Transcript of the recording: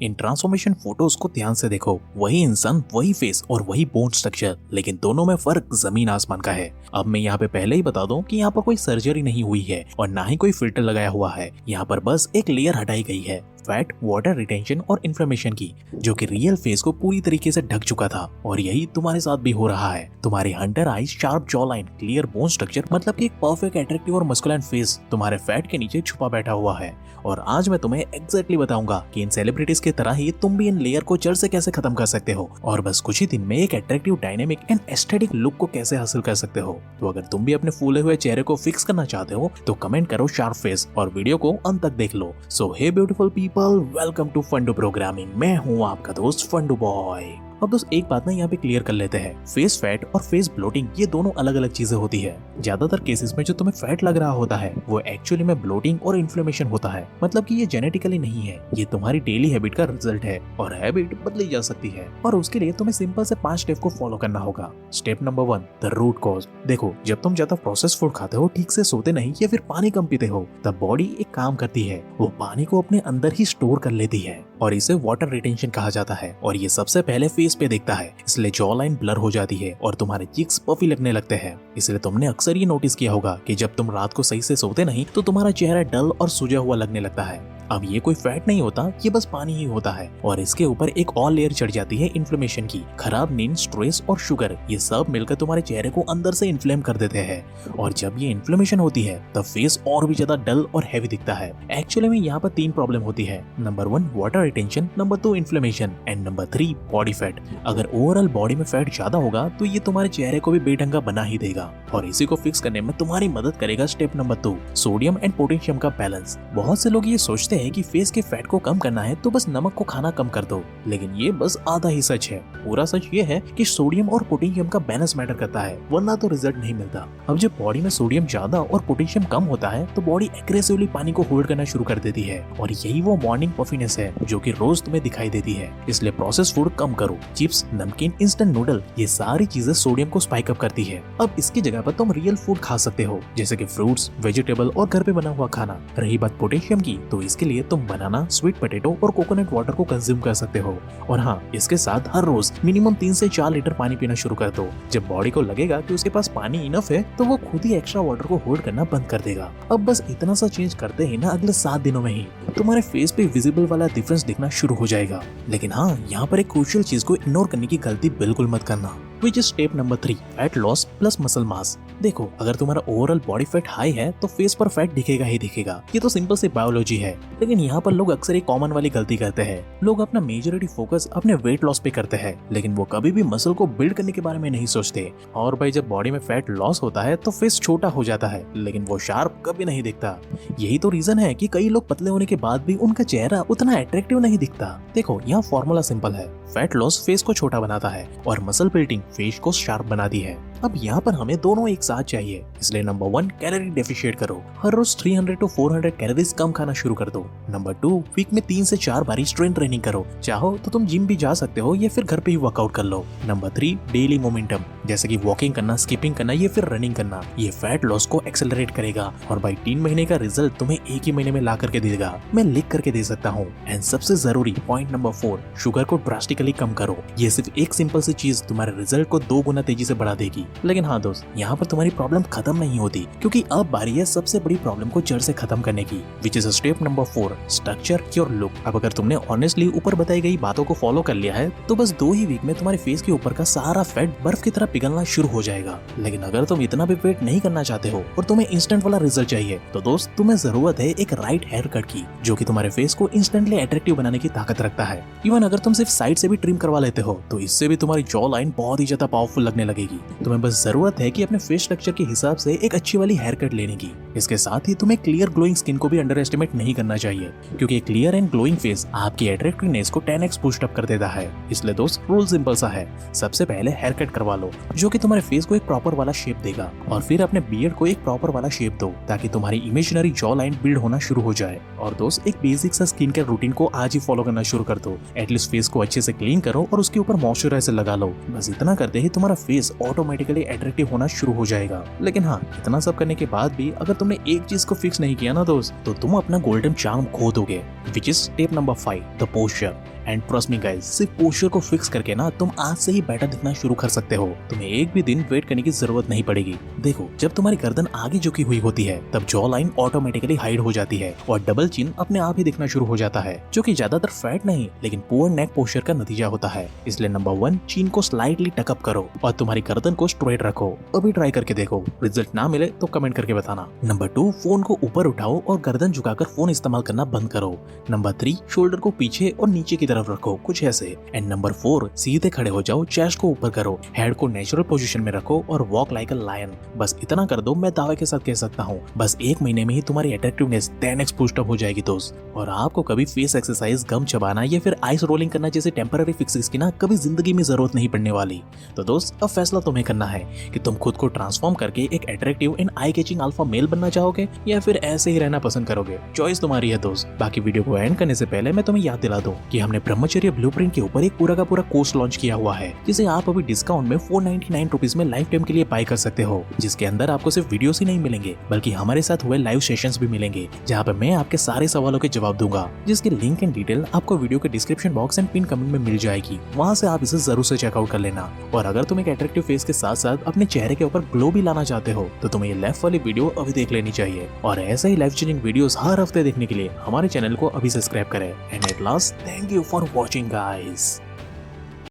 इन transformation photos को ध्यान से देखो, वही इंसान, वही फेस और वही बोन स्ट्रक्चर, लेकिन दोनों में फर्क जमीन आसमान का है। अब मैं यहाँ पे पहले ही बता दूं कि यहाँ पर कोई सर्जरी नहीं हुई है और ना ही कोई फिल्टर लगाया हुआ है। यहाँ पर बस एक लेयर हटाई गई है फैट, वाटर रिटेंशन और इन्फ्लेमेशन की, जो कि रियल फेस को पूरी तरीके से ढक चुका था। और यही तुम्हारे साथ भी हो रहा है। तुम्हारी Hunter eyes, sharp jaw line, clear bone structure, मतलब कि एक परफेक्ट, अट्रैक्टिव और मस्कुलाइन फेस तुम्हारे फैट के नीचे छुपा बैठा हुआ है। और आज मैं तुम्हें एग्जैक्टली बताऊंगा कि इन सेलिब्रिटीज की तरह ही तुम भी इन लेयर को जड़ से कैसे खत्म कर सकते हो और बस कुछ ही दिन में एक attractive, dynamic and aesthetic look को कैसे हासिल कर सकते हो। तो अगर तुम भी अपने फूले हुए चेहरे को फिक्स करना चाहते हो तो कमेंट करो शार्प फेस और वीडियो को अंत तक देख लो। So hey beautiful people, welcome to Fundoo programming. मैं हूँ आपका दोस्त फंडू बॉय। अब दोस्त एक बात ना यहाँ पे क्लियर कर लेते हैं, फेस फैट और फेस ब्लोटिंग ये दोनों अलग अलग चीजें होती है। ज्यादातर केसेस में जो तुम्हें फैट लग रहा होता है वो एक्चुअली में ब्लोटिंग और इन्फ्लेमेशन होता है। मतलब कि ये जेनेटिकली नहीं है, ये तुम्हारी डेली हैबिट का रिजल्ट है और हैबिट बदली जा सकती है। और उसके लिए तुम्हें सिंपल से 5 स्टेप को फॉलो करना होगा। Step number 1, the root cause. देखो, जब तुम ज्यादा प्रोसेस फूड खाते हो, ठीक से सोते नहीं या फिर पानी कम पीते हो, तब बॉडी एक काम करती है, वो पानी को अपने अंदर ही स्टोर कर लेती है और इसे वाटर रिटेंशन कहा जाता है। और ये सबसे पहले फेस पे दिखता है, इसलिए जॉ लाइन ब्लर हो जाती है और तुम्हारे चीक्स पफी लगने लगते हैं। इसलिए तुमने अक्सर ये नोटिस किया होगा कि जब तुम रात को सही से सोते नहीं तो तुम्हारा चेहरा डल और सूजा हुआ लगने लगता है। अब ये कोई फैट नहीं होता, ये बस पानी ही होता है और इसके ऊपर एक और लेयर चढ़ जाती है इन्फ्लेमेशन की। खराब नींद, स्ट्रेस और शुगर, ये सब मिलकर तुम्हारे चेहरे को अंदर से इन्फ्लेम कर देते हैं और जब ये इन्फ्लेमेशन होती है तब फेस और भी ज्यादा डल और हैवी दिखता है। एक्चुअली में यहाँ पर 3 प्रॉब्लम होती है। Number 1, water retention, number 2, inflammation and number 3, body fat. अगर ओवरऑल बॉडी में फैट ज्यादा होगा तो ये तुम्हारे चेहरे को भी बेढंगा बना ही देगा और इसी को फिक्स करने में तुम्हारी मदद करेगा step number 2, sodium and potassium का बैलेंस। बहुत से लोग ये सोचते हैं कि फेस के फैट को कम करना है तो बस नमक को खाना कम कर दो, लेकिन ये बस आधा ही सच है। पूरा सच ये है कि सोडियम और पोटेशियम का बैलेंस मैटर करता है, वरना तो रिजल्ट नहीं मिलता। अब जब बॉडी में सोडियम ज्यादा और पोटेशियम कम होता है तो बॉडी एग्रेसिवली पानी को होल्ड करना शुरू कर देती है और यही वो मॉर्निंग पफिनेस है जो कि रोज तुम्हें दिखाई देती है। इसलिए प्रोसेस फूड कम करो। चिप्स, नमकीन, इंस्टेंट नूडल, ये सारी चीजें सोडियम को स्पाइक अप करती है। अब इसकी जगह पर तुम रियल फूड खा सकते हो, जैसे कि फ्रूट्स, वेजिटेबल और घर पे बना हुआ खाना। रही बात पोटेशियम की, तो इसके लिए तुम बनाना, स्वीट पोटैटो और कोकोनट वाटर को कंज्यूम कर सकते हो। और हाँ, इसके साथ हर रोज मिनिमम 3 से 4 लीटर पानी पीना शुरू कर दो। जब बॉडी को लगेगा कि उसके पास पानी इनफ है तो वो खुद ही एक्स्ट्रा वाटर को होल्ड करना बंद कर देगा। अब बस इतना सा चेंज करते ही ना, अगले 7 दिनों में ही तुम्हारे फेस पे विजिबल वाला डिफरेंस दिखना शुरू हो जाएगा। लेकिन हाँ, यहाँ पर एक क्रूशियल चीज को इग्नोर करने की गलती बिल्कुल मत करना, which is step number 3, fat loss plus muscle mass. देखो, अगर तुम्हारा ओवरऑल बॉडी फैट हाई है तो फेस पर फैट दिखेगा ही दिखेगा। ये तो सिंपल सी बायोलॉजी है। लेकिन यहाँ पर लोग अक्सर एक कॉमन वाली गलती करते हैं। लोग अपना मेजॉरिटी फोकस अपने वेट लॉस पे करते हैं, लेकिन वो कभी भी मसल को बिल्ड करने के बारे में नहीं सोचते। और भाई, जब बॉडी में फैट लॉस होता है तो फेस छोटा हो जाता है, लेकिन वो शार्प कभी नहीं दिखता। यही तो रीजन है कि कई लोग पतले होने के बाद भी उनका चेहरा उतना अट्रैक्टिव नहीं दिखता। देखो, यहाँ फॉर्मूला सिंपल है, फैट लॉस फेस को छोटा बनाता है और मसल बिल्डिंग फेस को शार्प बनाती है। अब यहाँ पर हमें दोनों एक साथ चाहिए, इसलिए नंबर 1, कैलोरी डेफिशिएट करो। हर रोज 300 to 400 कैलोरीज कम खाना शुरू कर दो। नंबर 2, वीक में 3 से 4 बारी स्ट्रेंथ ट्रेनिंग करो। चाहो तो तुम जिम भी जा सकते हो या फिर घर पे ही वर्कआउट कर लो। नंबर 3, डेली मोमेंटम, जैसे कि वॉकिंग करना, स्किपिंग करना या फिर रनिंग करना। ये फैट लॉस को एक्सेलरेट करेगा और भाई 3 महीने का रिजल्ट तुम्हें एक ही महीने में ला करके देगा। मैं लिख करके दे सकता हूँ। एंड सबसे जरूरी पॉइंट नंबर 4, शुगर को ड्रास्टिकली कम करो। ये सिर्फ एक सिंपल सी चीज तुम्हारे रिजल्ट को 2 गुना तेजी से बढ़ा देगी। लेकिन हाँ दोस्त, यहाँ पर तुम्हारी प्रॉब्लम खत्म नहीं होती, क्योंकि अब बारी है सबसे बड़ी प्रॉब्लम को जड़ से खत्म करने की, which is step number 4, structure your look. अब अगर तुमने ऑनेस्टली ऊपर बताई गई बातों को फॉलो कर लिया है तो बस 2 ही वीक में तुम्हारे फेस के ऊपर का सारा फैट बर्फ की तरह पिघलना शुरू हो जाएगा। लेकिन अगर तुम इतना भी वेट नहीं करना चाहते हो और तुम्हें इंस्टेंट वाला रिजल्ट चाहिए तो दोस्त, तुम्हें जरूरत है एक राइट हेयर कट की, जो कि तुम्हारे फेस को इंस्टेंटली अट्रैक्टिव बनाने की ताकत रखता है। इवन अगर तुम सिर्फ साइड से भी ट्रिम करवा लेते हो तो इससे भी तुम्हारी जॉ लाइन बहुत ही ज्यादा पावरफुल लगने लगेगी। तुम्हें बस जरूरत है कि अपने फेस स्ट्रक्चर के हिसाब से एक अच्छी वाली हेयर कट लेने की। इसके साथ ही तुम्हें क्लियर ग्लोइंग स्किन को भी अंडर एस्टिमेट नहीं करना चाहिए, क्योंकि क्लियर एंड ग्लोइंग फेस आपकी अट्रैक्टिवनेस को 10x बूस्ट अप कर देता है। इसलिए दोस्त, रूल सिंपल सा है, सबसे पहले हेयर कट करवा लो, जो कि तुम्हारे फेस को एक प्रॉपर वाला शेप देगा, और फिर अपने बियर्ड को एक प्रॉपर वाला शेप दो, ताकि तुम्हारी इमेजिनरी जॉ लाइन बिल्ड होना शुरू हो जाए। और दोस्त, एक बेसिक सा स्किन केयर रूटीन को आज ही फॉलो करना शुरू कर दो। एटलीस्ट फेस को अच्छे से क्लीन करो और उसके ऊपर मॉइस्चराइजर लगा लो। बस इतना करते ही तुम्हारा फेस ऑटोमेटिकली अट्रैक्टिव होना शुरू हो जाएगा। लेकिन हाँ, इतना सब करने के बाद भी अगर तुमने एक चीज को फिक्स नहीं किया ना दोस्त, तो तुम अपना गोल्डन चार्म खो दोगे, which is step number 5, the posture. And trust me guys, सिर्फ पोस्चर को फिक्स करके ना तुम आज से ही बेटर दिखना शुरू कर सकते हो। तुम्हें एक भी दिन वेट करने की जरूरत नहीं पड़ेगी। देखो, जब तुम्हारी गर्दन आगे झुकी हुई होती है तब जॉ लाइन ऑटोमेटिकली हाइड हो जाती है और डबल चिन अपने आप ही दिखना शुरू हो जाता है, जो कि ज्यादातर फैट नहीं लेकिन पुअर नेक पोस्चर का नतीजा होता है। इसलिए नंबर 1, चिन को स्लाइटली टकअप करो और तुम्हारी गर्दन को स्ट्रेट रखो। अभी ट्राई करके देखो, रिजल्ट ना मिले तो कमेंट करके बताना। नंबर 2, फोन को ऊपर उठाओ और गर्दन झुकाकर फोन इस्तेमाल करना बंद करो। नंबर 3, शोल्डर को पीछे और नीचे की तरफ रखो, कुछ ऐसे। एंड नंबर 4, सीधे खड़े हो जाओ, चेस्ट को ऊपर करो, हेड को नेचुरल पोजीशन में रखो और वॉक लाइक अ लायन। बस इतना कर दो, मैं दावे के साथ कह सकता हूँ बस 1 महीने में ही तुम्हारी अट्रैक्टिवनेस 10x बूस्ट अप हो जाएगी दोस्त। और आपको कभी फेस एक्सरसाइज, गम चबाना या फिर आइस रोलिंग करना जैसे टेम्पररी फिक्सेस की ना कभी जिंदगी में जरूरत नहीं पड़ने वाली। तो दोस्त, अब फैसला तुम्हें करना है कि तुम खुद को ट्रांसफॉर्म करके एक attractive and eye catching alpha male बनना चाहोगे या फिर ऐसे ही रहना पसंद करोगे। चॉइस तुम्हारी है दोस्त। बाकी वीडियो को एंड करने से पहले मैं तुम्हें याद दिला दूं कि हमने ब्रह्मचर्य ब्लूप्रिंट के ऊपर एक पूरा का पूरा कोर्स लॉन्च किया हुआ है, जिसे आप अभी डिस्काउंट में 499 रुपीज में लाइफ टाइम के लिए बाय कर सकते हो, जिसके अंदर आपको सिर्फ वीडियोस ही नहीं मिलेंगे बल्कि हमारे साथ हुए लाइव सेशंस भी मिलेंगे, जहाँ पे मैं आपके सारे सवालों के जवाब दूंगा, जिसकी लिंक एंड डिटेल आपको वीडियो के description box and pin comment में मिल जाएगी। वहाँ से आप इसे जरूर से चेकआउट कर लेना। और अगर तुम एक अट्रैक्टिव फेस के साथ साथ अपने चेहरे के ऊपर ग्लो भी लाना चाहते हो तो तुम्हें ये लेफ्ट वाली वीडियो अभी देख लेनी चाहिए। और ऐसे ही लाइफ चेंजिंग वीडियोस हर हफ्ते देखने के लिए हमारे चैनल को अभी सब्सक्राइब करें। And at last, thank you for watching guys.